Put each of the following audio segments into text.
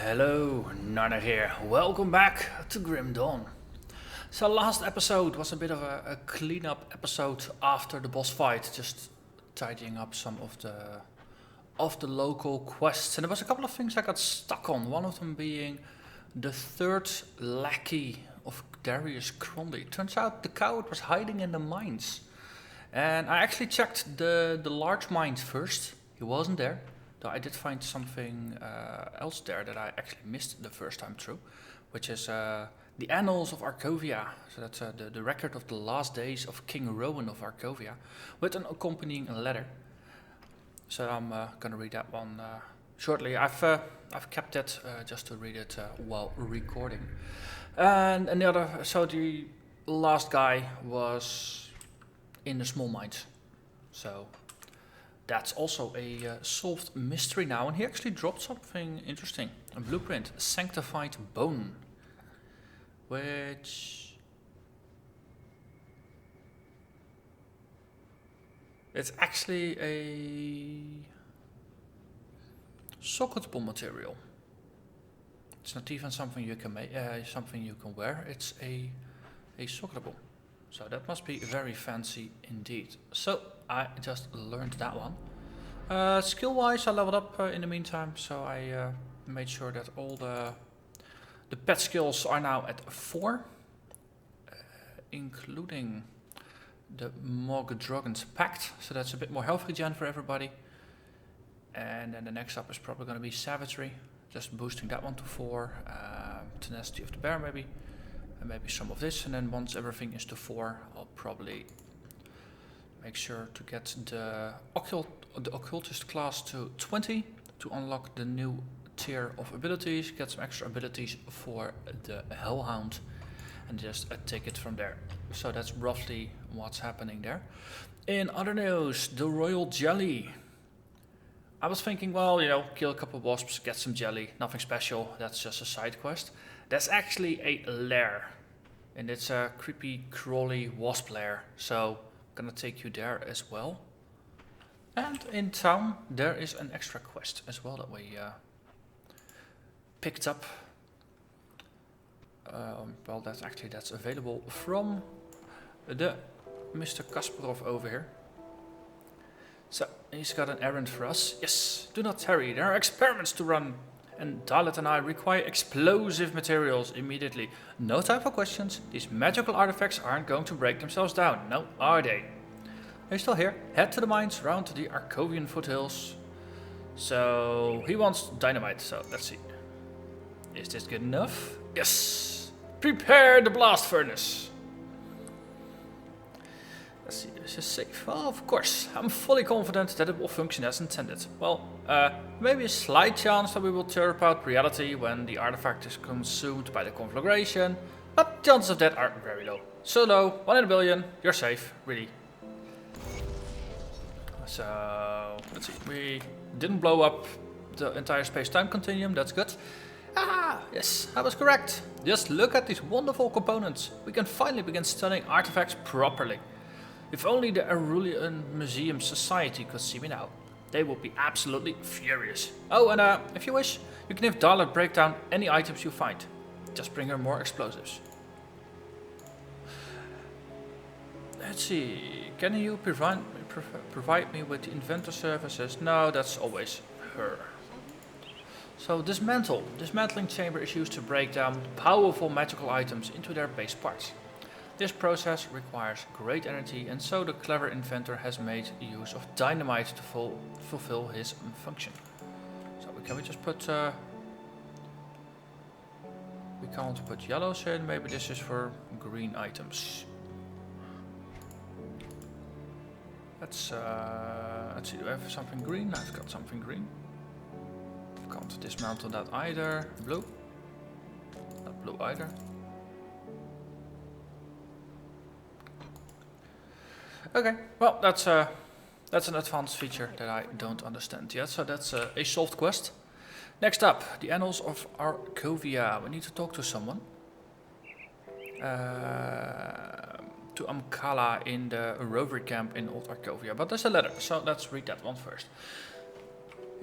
Hello, Narnach here. Welcome back to Grim Dawn. So last episode was a bit of a cleanup episode after the boss fight, just tidying up some of the local quests. And there was a couple of things I got stuck on. One of them being the third lackey of Darius Crondy. Turns out the coward was hiding in the mines. And I actually checked the large mines first. He wasn't there. Though I did find something else there that I actually missed the first time through, which is the Annals of Arcovia. So that's the record of the last days of King Rowan of Arcovia, with an accompanying letter. So I'm gonna read that one shortly. I've kept it just to read it while recording. And the other, so the last guy was in the small mines. So that's also a solved mystery now, and he actually dropped something interesting. A blueprint, a sanctified bone, which it's actually a socketable material. It's not even something you can make, something you can wear. It's a socketable. So that must be very fancy indeed. So I just learned that one. Skill-wise, I leveled up in the meantime, so I made sure that all the pet skills are now at 4, including the Morgdragon's Pact. So that's a bit more health regen for everybody. And then the next up is probably going to be Savagery, just boosting that one to 4. Tenacity of the Bear maybe. And maybe some of this, and then once everything is to 4, I'll probably make sure to get the Occultist class to 20 to unlock the new tier of abilities, get some extra abilities for the Hellhound, and just take it from there. So that's roughly what's happening there. In other news, the Royal Jelly. I was thinking, well, kill a couple of wasps, get some jelly, nothing special, that's just a side quest. There's actually a lair, and it's a creepy, crawly wasp lair, so I'm gonna take you there as well. And in town, there is an extra quest as well that we picked up. Well, that's available from the Mr. Kasparov over here. So, he's got an errand for us. Yes, do not tarry, there are experiments to run. And Dalit and I require explosive materials immediately. No time for questions. These magical artifacts aren't going to break themselves down, no, are they? Are you still here? Head to the mines round to the Arcovian foothills. So, he wants dynamite, so let's see. Is this good enough? Yes! Prepare the blast furnace! Let's see, this is safe. Well, of course, I'm fully confident that it will function as intended. Well, maybe a slight chance that we will chirp out reality when the artifact is consumed by the conflagration, but chances of that are very low. So low, 1 in a billion, you're safe, really. So, let's see, we didn't blow up the entire space-time continuum, that's good. Ah, yes, I was correct. Just look at these wonderful components. We can finally begin studying artifacts properly. If only the Arulian Museum Society could see me now, they would be absolutely furious. Oh, and if you wish, you can have Dalit break down any items you find. Just bring her more explosives. Let's see, can you provide me with the inventor services? No, that's always her. So dismantling chamber is used to break down powerful magical items into their base parts. This process requires great energy, and so the clever inventor has made use of dynamite to fulfill his function. So can we just put... we can't put yellows in, maybe this is for green items. Let's see, do I have something green? I've got something green. Can't dismantle that either. Blue? Not blue either. Okay, well, that's an advanced feature that I don't understand yet, so that's a solved quest. Next up, the Annals of Arcovia. We need to talk to someone. To Amkala in the Rover camp in Old Arcovia, but there's a letter, so let's read that one first.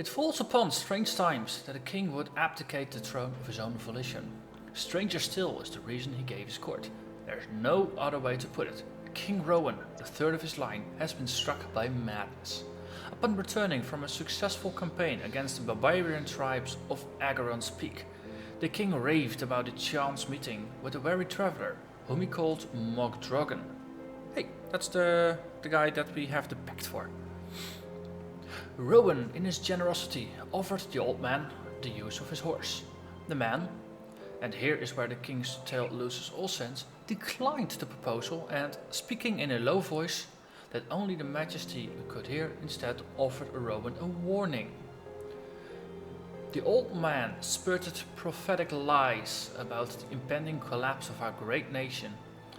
It falls upon strange times that a king would abdicate the throne of his own volition. Stranger still is the reason he gave his court. There is no other way to put it. King Rowan, the third of his line, has been struck by madness. Upon returning from a successful campaign against the barbarian tribes of Agaron's Peak, the king raved about a chance meeting with a weary traveler, whom he called Mogdrogan. Hey, that's the guy that we have the pact for. Rowan, in his generosity, offered the old man the use of his horse. The man, and here is where the king's tale loses all sense, declined the proposal and, speaking in a low voice that only the majesty could hear, instead offered Rowan a warning. The old man spurted prophetic lies about the impending collapse of our great nation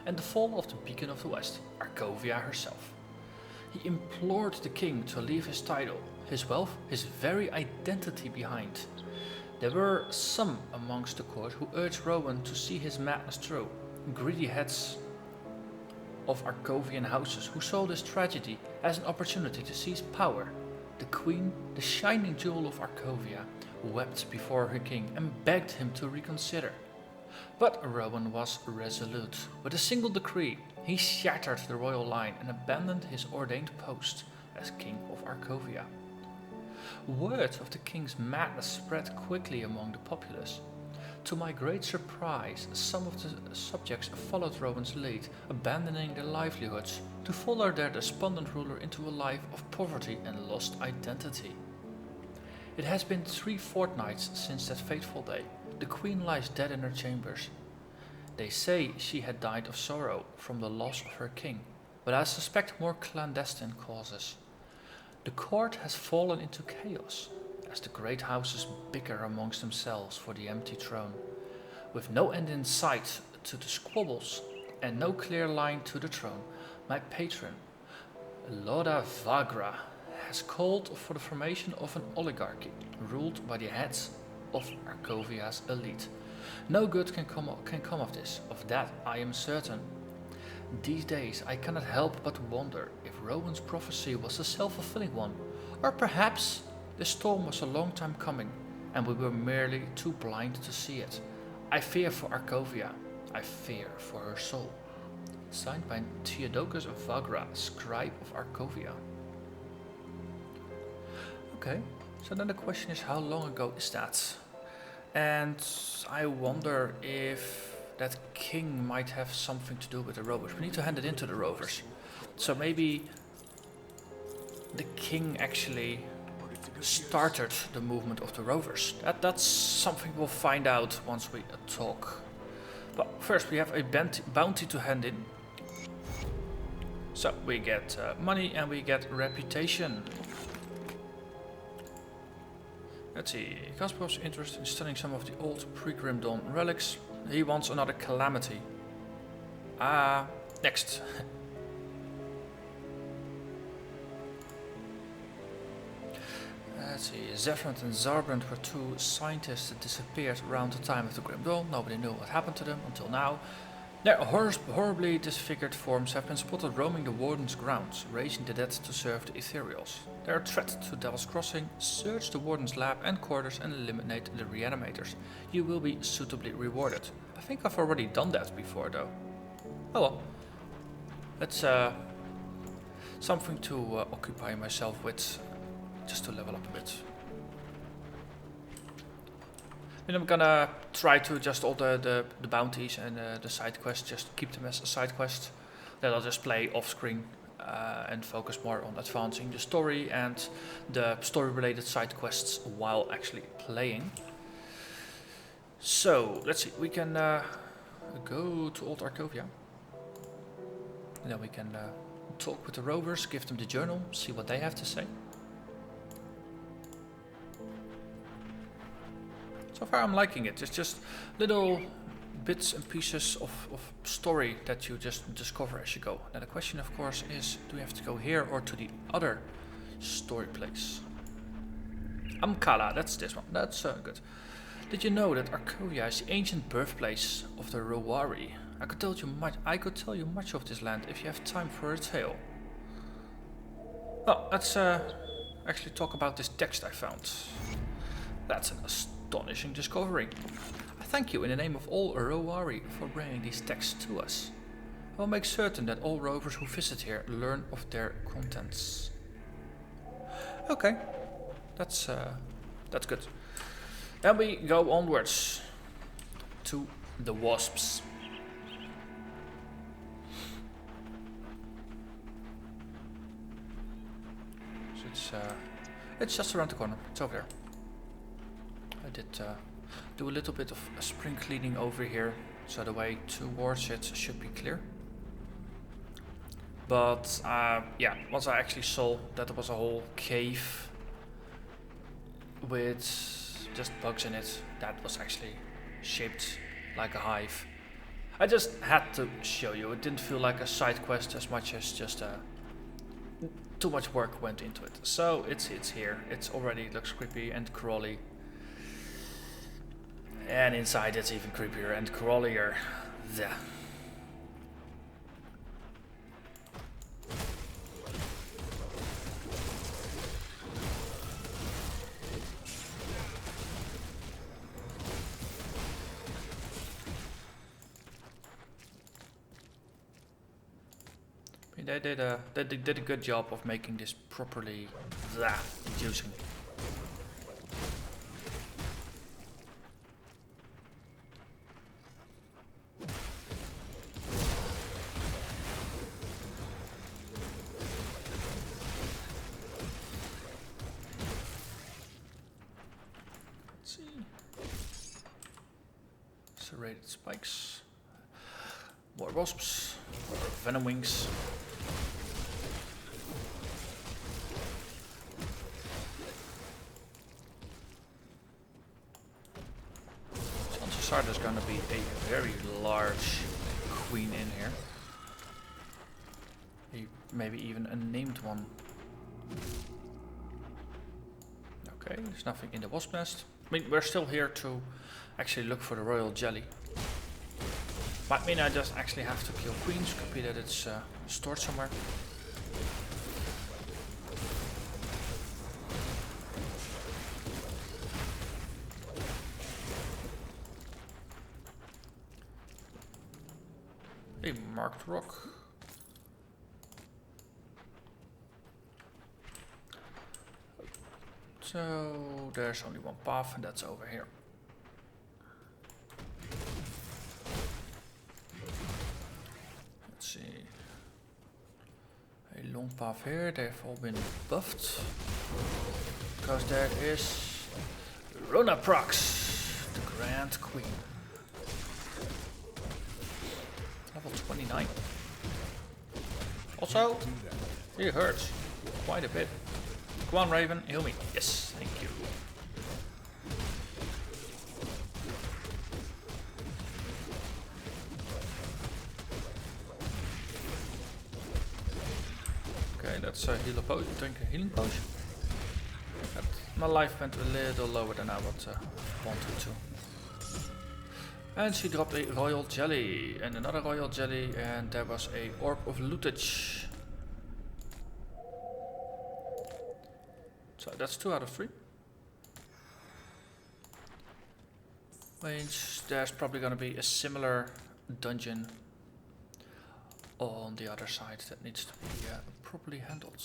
and the fall of the beacon of the West, Arcovia herself. He implored the king to leave his title, his wealth, his very identity behind. There were some amongst the court who urged Rowan to see his madness through, greedy heads of Arcovian houses who saw this tragedy as an opportunity to seize power. The queen, the shining jewel of Arcovia, wept before her king and begged him to reconsider. But Rowan was resolute. With a single decree, he shattered the royal line and abandoned his ordained post as king of Arcovia. Word of the king's madness spread quickly among the populace. To my great surprise, some of the subjects followed Rowan's lead, abandoning their livelihoods to follow their despondent ruler into a life of poverty and lost identity. It has been 3 fortnights since that fateful day. The queen lies dead in her chambers. They say she had died of sorrow from the loss of her king, but I suspect more clandestine causes. The court has fallen into chaos, as the great houses bicker amongst themselves for the empty throne. With no end in sight to the squabbles and no clear line to the throne, my patron, Loda Vagra, has called for the formation of an oligarchy ruled by the heads of Arcovia's elite. No good can come of this, of that I am certain. These days I cannot help but wonder if Rowan's prophecy was a self-fulfilling one, or perhaps the storm was a long time coming and we were merely too blind to see it. I fear for Arcovia, I fear for her soul. Signed by Theodocus Vagra, scribe of Arcovia. Okay, so then the question is, how long ago is that? And I wonder if that king might have something to do with the Rovers. We need to hand it in to the Rovers. So maybe the king actually started the movement of the Rovers. That's something we'll find out once we talk. But first we have a bounty to hand in. So we get money and we get reputation. Let's see, Kasparov's interest in studying some of the old pre-Grim Dawn relics. He wants another calamity. Next. Let's see, Zephrant and Zarbrand were 2 scientists that disappeared around the time of the Grim Dawn. Nobody knew what happened to them until now. Their horribly disfigured forms have been spotted roaming the Warden's grounds, raising the dead to serve the Ethereals. They are a threat to Devil's Crossing. Search the Warden's lab and quarters and eliminate the reanimators. You will be suitably rewarded. I think I've already done that before though. Oh well. That's something to occupy myself with, just to level up a bit. And I'm gonna try to adjust all the bounties and the side quests, just keep them as a side quest. Then I'll just play off screen and focus more on advancing the story and the story related side quests while actually playing. So let's see, we can go to Old Arcovia. And then we can talk with the Rovers, give them the journal, see what they have to say. So far I'm liking it. It's just little bits and pieces of story that you just discover as you go. Now the question of course is, do we have to go here or to the other story place? Amkala, that's this one. That's good. Did you know that Arcovia is the ancient birthplace of the Rowari? I could tell you much of this land if you have time for a tale. Oh, that's actually talk about this text I found. That's an astonishing discovery. I thank you in the name of all Rowari for bringing these texts to us. I will make certain that all rovers who visit here learn of their contents. Okay, that's good. Then we go onwards to the wasps. So it's just around the corner. It's over there. I did do a little bit of spring cleaning over here, so the way towards it should be clear. But yeah, once I actually saw that there was a whole cave with just bugs in it that was actually shaped like a hive, I just had to show you. It didn't feel like a side quest as much as just too much work went into it. So it's here. It's already looks creepy and crawly. And inside it's even creepier and crawlier. Yeah. They did a good job of making this properly inducing. Let's see. Serrated spikes. More wasps. More venom wings. There's gonna be a very large queen in here. Maybe even a named one. Okay, there's nothing in the wasp nest. I mean, we're still here to actually look for the royal jelly. Might mean I just actually have to kill queens. Could be that it's stored somewhere. A marked rock. So there's only one path, and that's over here. Let's see. A long path here. They've all been buffed. Because there is Ronaprox, the Grand Queen. Level 29. Also, he hurts quite a bit. Come on, Raven, heal me. Yes, thank you. Okay, let's heal a potion. Drink a healing potion. My life went a little lower than I wanted to. And she dropped a royal jelly and another royal jelly, and there was a orb of lootage. So that's 2 out of 3. Means there's probably going to be a similar dungeon on the other side that needs to be properly handled.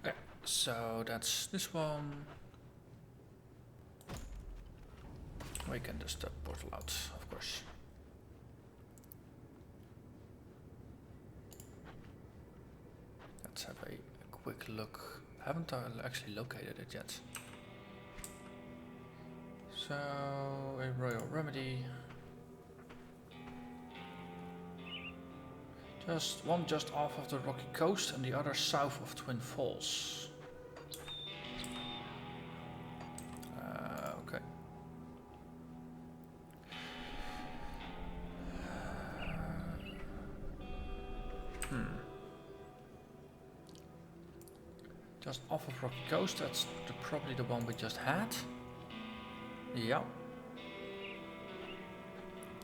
Okay, so that's this one. We can just portal out, of course. Let's have a quick look. I haven't actually located it yet. So, a royal remedy. One just off of the rocky coast and the other south of Twin Falls. Okay. Just off of rocky coast, that's probably the one we just had. Yeah.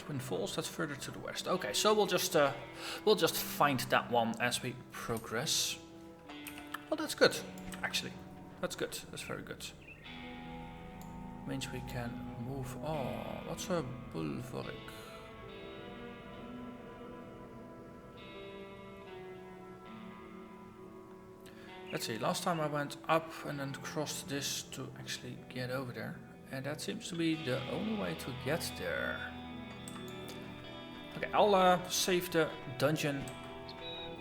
Twin Falls, that's further to the west. Okay, so we'll just find that one as we progress. Well, that's good, actually. That's good. That's very good. Means we can move on. What's a bulwark? Let's see, last time I went up and then crossed this to actually get over there. And that seems to be the only way to get there. Okay, I'll save the dungeon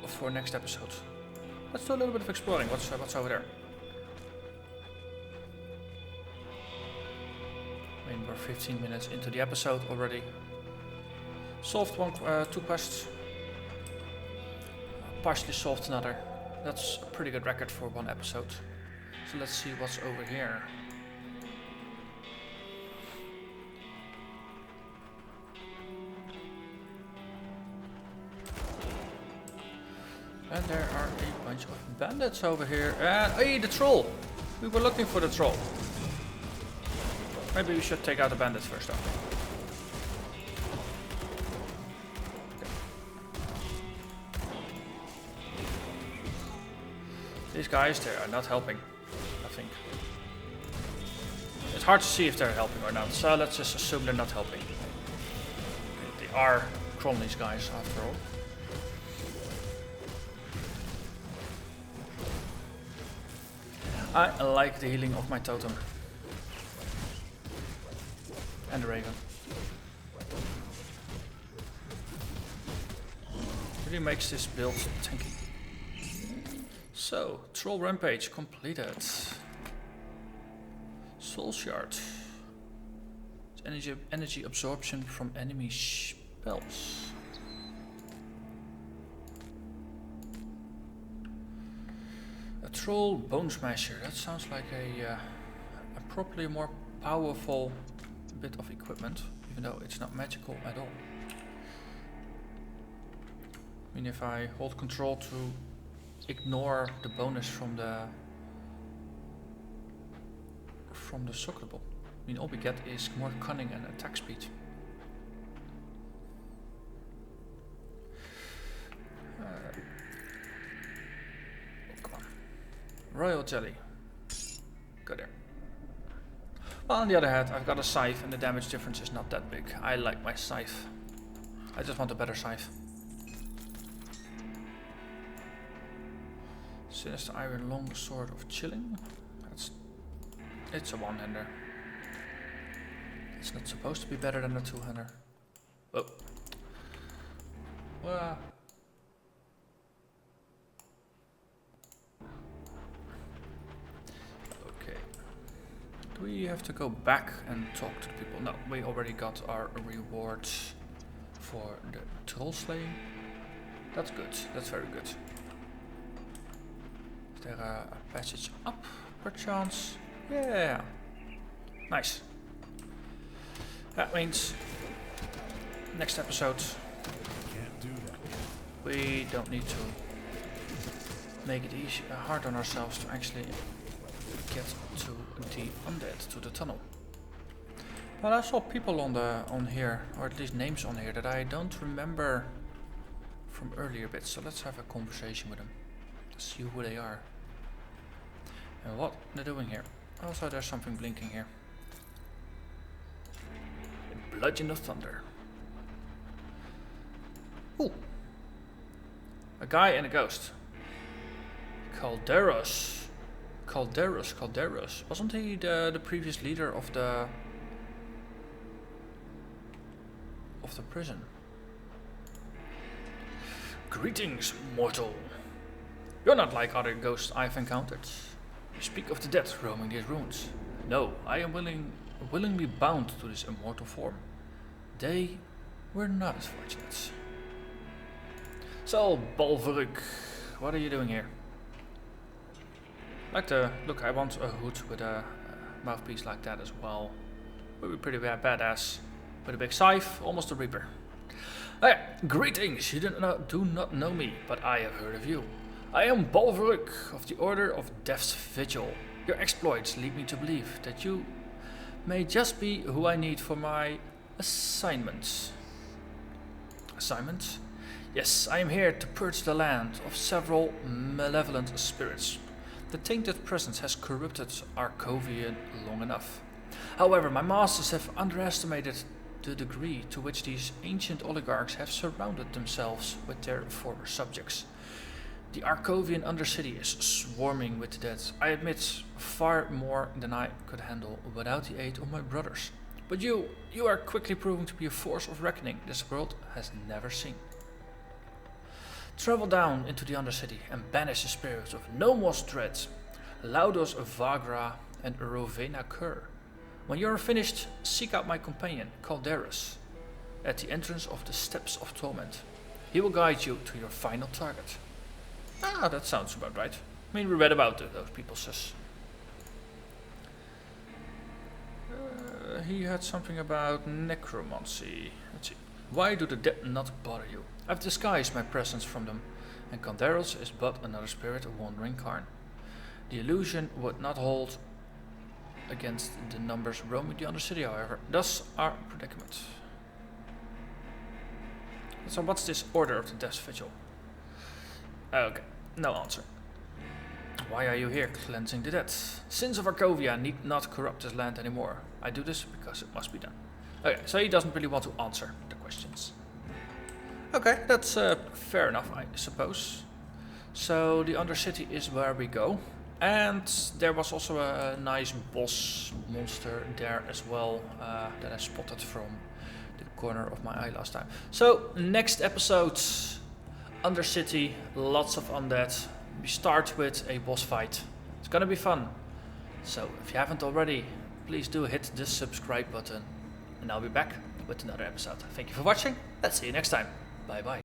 for next episode. Let's do a little bit of exploring. What's over there? I mean, we're 15 minutes into the episode already. Solved two quests. Partially solved another. That's a pretty good record for one episode. So let's see what's over here. And there are a bunch of bandits over here. And hey, the troll! We were looking for the troll. Maybe we should take out the bandits first though. These guys, they are not helping, I think. It's hard to see if they're helping or not, so let's just assume they're not helping. Okay, they are Cronley's guys after all. I like the healing of my totem. And the raven. Really makes this build tanky. So, Troll Rampage completed. Soul Shard. Energy absorption from enemy spells. A Troll Bone Smasher. That sounds like a properly more powerful bit of equipment, even though it's not magical at all. I mean, if I hold control to ignore the bonus from the suckable, I mean, all we get is more cunning and attack speed. Come on. Royal Jelly. Go there. Well, on the other hand, I've got a scythe and the damage difference is not that big. I like my scythe. I just want a better scythe. Sinister Iron Long Sword of Chilling. It's a one-hander. It's not supposed to be better than a two-hander. Oh. Well. Okay. Do we have to go back and talk to the people? No, we already got our rewards for the troll slaying. That's good. That's very good. Is there a passage up, perchance? Yeah. Nice. That means next episode we don't need to make it easy, hard on ourselves to actually get to the undead, to the tunnel. But I saw people on here, or at least names on here that I don't remember from earlier bits. So let's have a conversation with them. See who they are and what they're doing here. Also, there's something blinking here. Bludgeon of Thunder. Ooh. A guy and a ghost. Calderos. Wasn't he the previous leader of the prison? Greetings, mortal. You're not like other ghosts I've encountered. You speak of the dead roaming these ruins. No, I am willingly bound to this immortal form. They were not as fortunate. So, Balveruk, what are you doing here? Like to look, I want a hood with a mouthpiece like that as well. Would be pretty badass. With a big scythe, almost a reaper. Okay, greetings, you do not know me, but I have heard of you. I am Balveruk of the Order of Death's Vigil. Your exploits lead me to believe that you may just be who I need for my assignments. Assignment? Yes, I am here to purge the land of several malevolent spirits. The tainted presence has corrupted Arcovian long enough. However, my masters have underestimated the degree to which these ancient oligarchs have surrounded themselves with their former subjects. The Arcovian Undercity is swarming with the dead. I admit, far more than I could handle without the aid of my brothers. But you are quickly proving to be a force of reckoning this world has never seen. Travel down into the Undercity and banish the spirits of Nomos Dread, Laudos Vagra, and Rovena Kur. When you are finished, seek out my companion, Calderus, at the entrance of the Steps of Torment. He will guide you to your final target. Ah, that sounds about right. I mean, we read about those people, sis. He had something about necromancy. Let's see. Why do the dead not bother you? I've disguised my presence from them, and Calderos is but another spirit of wandering Karn. The illusion would not hold against the numbers roaming the Undercity, however. Thus our predicament. So what's this Order of the Death Vigil? Okay, no answer. Why are you here, cleansing the dead? Sins of Arcovia need not corrupt this land anymore. I do this because it must be done. Okay, so he doesn't really want to answer the questions. Okay, that's fair enough, I suppose. So the Undercity is where we go. And there was also a nice boss monster there as well that I spotted from the corner of my eye last time. So next episode, Undercity, lots of undead. We start with a boss fight. It's gonna be fun. So if you haven't already, please do hit the subscribe button. And I'll be back with another episode. Thank you for watching. Let's see you next time. Bye bye.